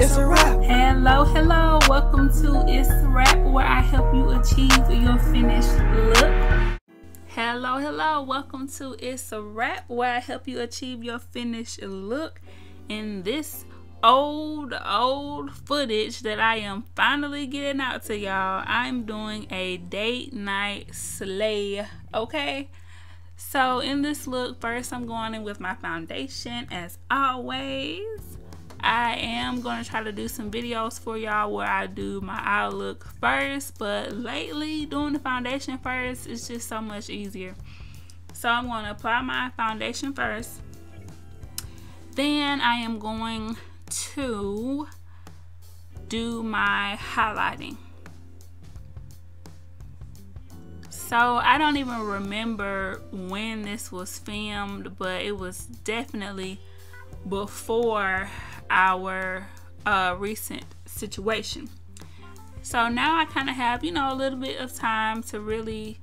Itz Sirap. Hello, welcome to Itz Sirap, where I help you achieve your finished look. Hello, welcome to Itz Sirap, where I help you achieve your finished look. In this old footage that I am finally getting out to y'all, I'm doing a date night slay, okay? So in this look, first I'm going in with my foundation as always. I am going to try to do some videos for y'all where I do my eye look first, but lately doing the foundation first is just so much easier. So I'm going to apply my foundation first. Then I am going to do my highlighting. So I don't even remember when this was filmed, but it was definitely before our recent situation. So now I kind of have, you know, a little bit of time to really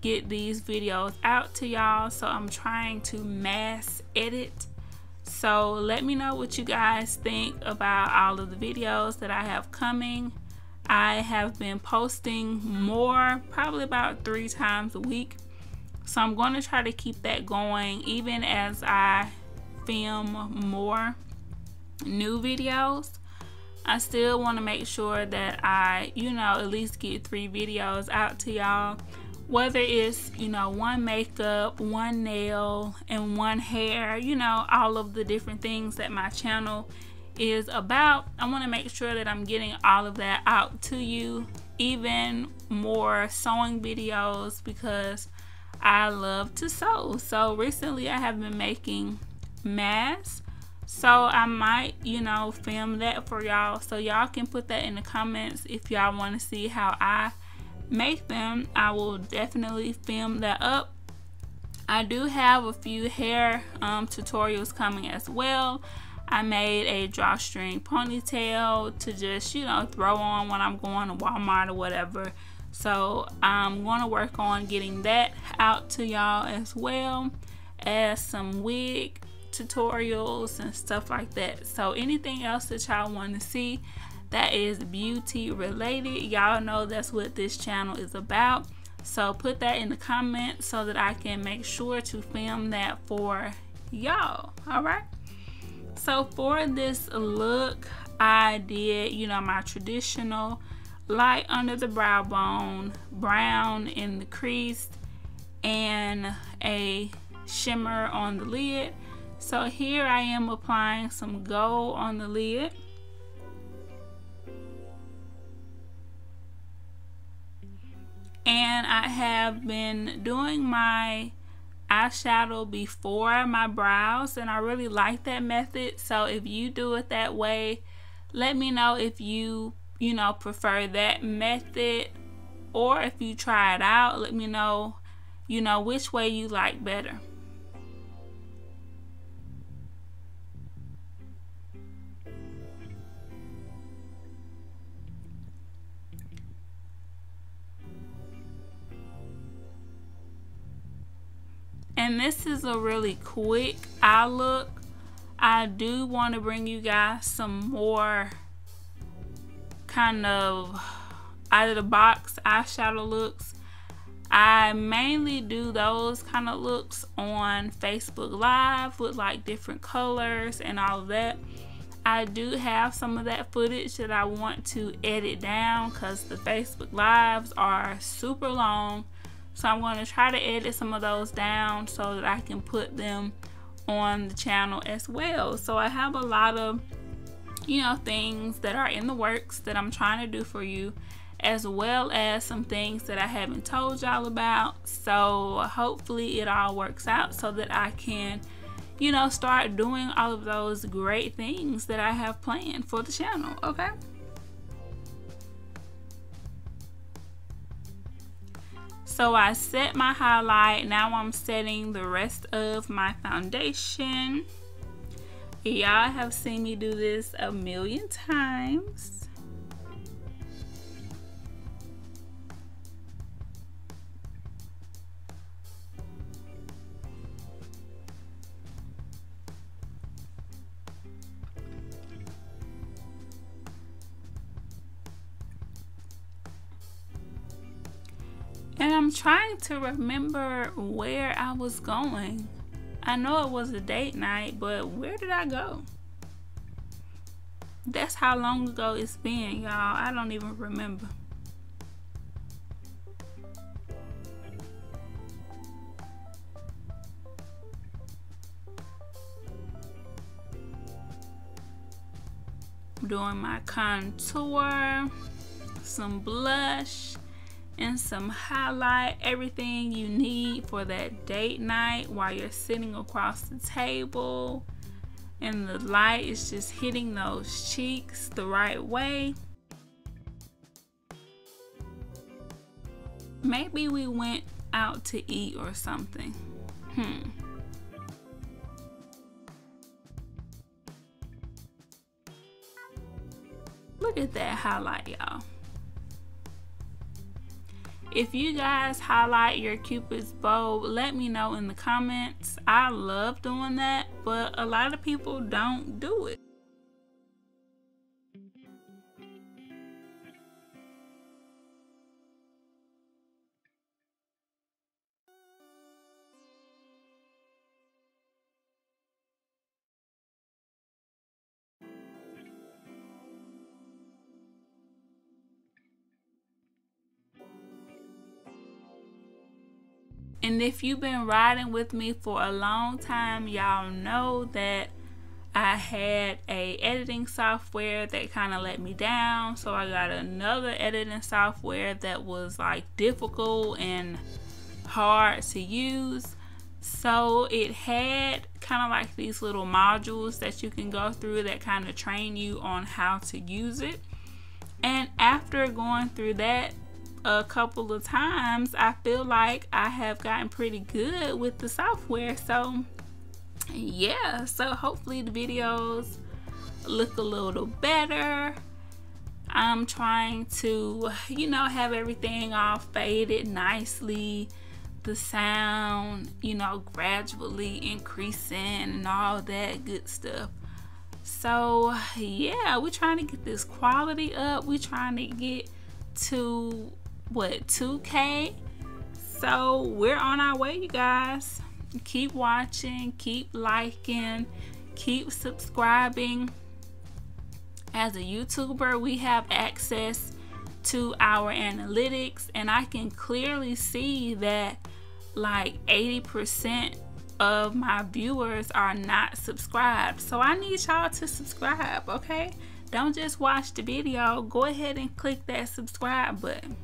get these videos out to y'all. So I'm trying to mass edit. So let me know what you guys think about all of the videos that I have coming. I have been posting more, probably about 3 times a week. So I'm going to try to keep that going even as I film more new videos. I still want to make sure that I, you know, at least get 3 videos out to y'all. Whether it's, you know, 1 makeup, 1 nail, and 1 hair, you know, all of the different things that my channel is about. I want to make sure that I'm getting all of that out to you. Even more sewing videos because I love to sew. So recently I have been making masks. So I might, you know, film that for y'all. So y'all can put that in the comments if y'all want to see how I make them. I will definitely film that up. I do have a few hair tutorials coming as well. I made a drawstring ponytail to just, you know, throw on when I'm going to Walmart or whatever. So I'm going to work on getting that out to y'all as well as some wig tutorials and stuff like that. So anything else that y'all want to see that is beauty related, y'all know that's what this channel is about. So put that in the comments so that I can make sure to film that for y'all. All right. So for this look, I did, you know, my traditional light under the brow bone, brown in the crease, and a shimmer on the lid. So here I am applying some gold on the lid. And I have been doing my eyeshadow before my brows, and I really like that method. So if you do it that way, let me know if you know, prefer that method, or if you try it out, let me know, you know, which way you like better. And this is a really quick eye look. I do want to bring you guys some more kind of out of the box eyeshadow looks. I mainly do those kind of looks on Facebook Live with like different colors and all of that. I do have some of that footage that I want to edit down because the Facebook Lives are super long. So I'm going to try to edit some of those down so that I can put them on the channel as well. So I have a lot of, you know, things that are in the works that I'm trying to do for you, as well as some things that I haven't told y'all about. So hopefully it all works out so that I can, you know, start doing all of those great things that I have planned for the channel, okay? So I set my highlight. Now I'm setting the rest of my foundation. Y'all have seen me do this a million times. I'm trying to remember where I was going. I know it was a date night, but where did I go? That's how long ago it's been, y'all. I don't even remember. Doing my contour, some blush, and some highlight. Everything you need for that date night while you're sitting across the table and the light is just hitting those cheeks the right way. Maybe we went out to eat or something. Look at that highlight, y'all. If you guys highlight your Cupid's bow, let me know in the comments. I love doing that, but a lot of people don't do it. And if you've been riding with me for a long time, y'all know that I had a editing software that kind of let me down. So I got another editing software that was like difficult and hard to use. So it had kind of like these little modules that you can go through that kind of train you on how to use it. And after going through that a couple of times, I feel like I have gotten pretty good with the software. So yeah, so hopefully the videos look a little better. I'm trying to, you know, have everything all faded nicely, the sound, you know, gradually increasing and all that good stuff. So yeah, we're trying to get this quality up. We're trying to get to what, 2K? So we're on our way, you guys. Keep watching, keep liking, keep subscribing. As a YouTuber, we have access to our analytics, and I can clearly see that like 80% of my viewers are not subscribed. So I need y'all to subscribe, okay? Don't just watch the video. Go ahead and click that subscribe button.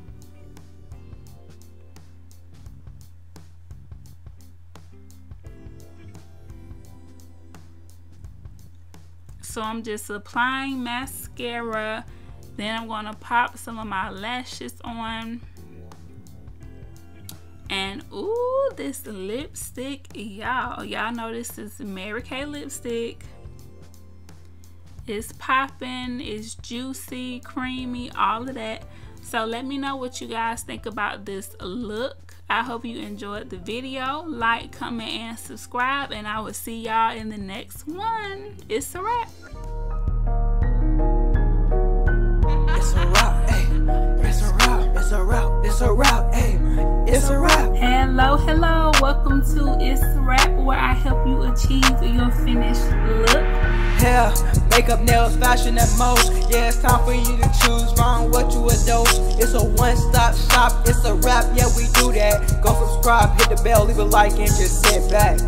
So I'm just applying mascara, then I'm going to pop some of my lashes on. And ooh, this lipstick, y'all know this is Mary Kay lipstick. It's popping, it's juicy, creamy, all of that. So let me know what you guys think about this look. I hope you enjoyed the video. Like, comment, and subscribe, and I will see y'all in the next one. It's a wrap. It's a wrap, hey. It's a wrap, it's a wrap, it's a wrap, hey. It's a wrap. Hello, welcome to Itz Sirap, where I help you achieve your finished look. Hair, makeup, nails, fashion, and most. Yeah, it's time for you to choose from what you adore. It's a one-stop shop, it's a wrap, yeah, we do that. Go subscribe, hit the bell, leave a like, and just sit back.